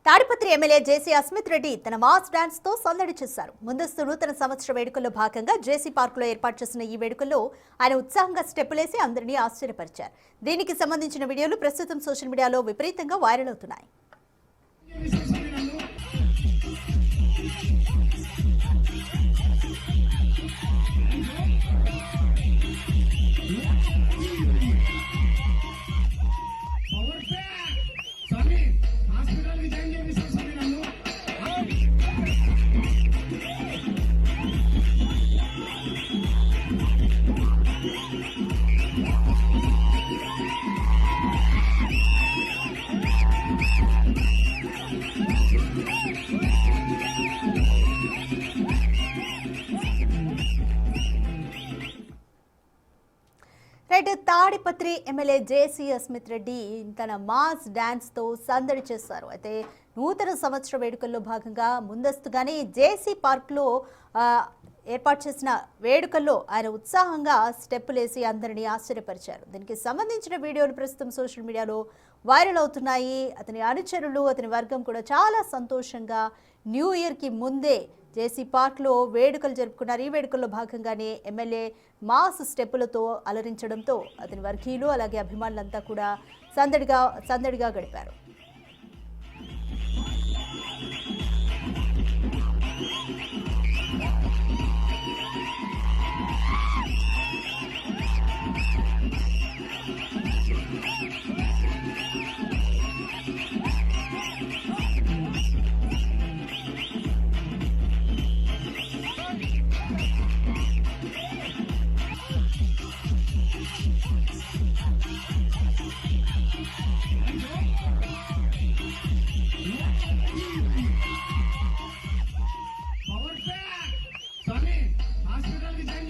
Tadipatri MLA జేసీ అస్మిత్ రెడ్డి తన mass dance తో సందడి చేశారు. ముందస్తు నూతన సంవత్సర వేడుకల్లో భాగంగా జేసీ పార్కులో ఏర్పాటు చేసిన ఈ వేడుకల్లో ఆయన ఉత్సాహంగా స్టెప్పులేసి అందరినీ ఆశ్చర్యపరిచారు. దీనికి సంబంధించిన వీడియోలు ప్రస్తుతం సోషల్ మీడియాలో విపరీతంగా వైరల్ అవుతున్నాయి. తాడిపత్రి ఎమ్మెల్యే జేసీ అస్మిత్ రెడ్డి తన మాస్ డాన్స్ తో సందడి చేశారు. అయితే నూతన సంవత్సర వేడుకల్లో భాగంగా ముందస్తుగానే జేసీ పార్క్లో ఏర్పాటు చేసిన వేడుకల్లో ఆయన ఉత్సాహంగా స్టెప్పులేసి అందరినీ ఆశ్చర్యపరిచారు. దీనికి సంబంధించిన వీడియోలు ప్రస్తుతం సోషల్ మీడియాలో వైరల్ అవుతున్నాయి. అతని అనుచరులు, అతని వర్గం కూడా చాలా సంతోషంగా న్యూ ఇయర్కి ముందే జేసీ పార్క్లో వేడుకలు జరుపుకున్నారు. ఈ వేడుకల్లో భాగంగానే ఎమ్మెల్యే మాస్ స్టెప్పులతో అలరించడంతో అతని వర్గీయులు అలాగే అభిమానులంతా కూడా సందడిగా గడిపారు. Power back! Sonny, hospital design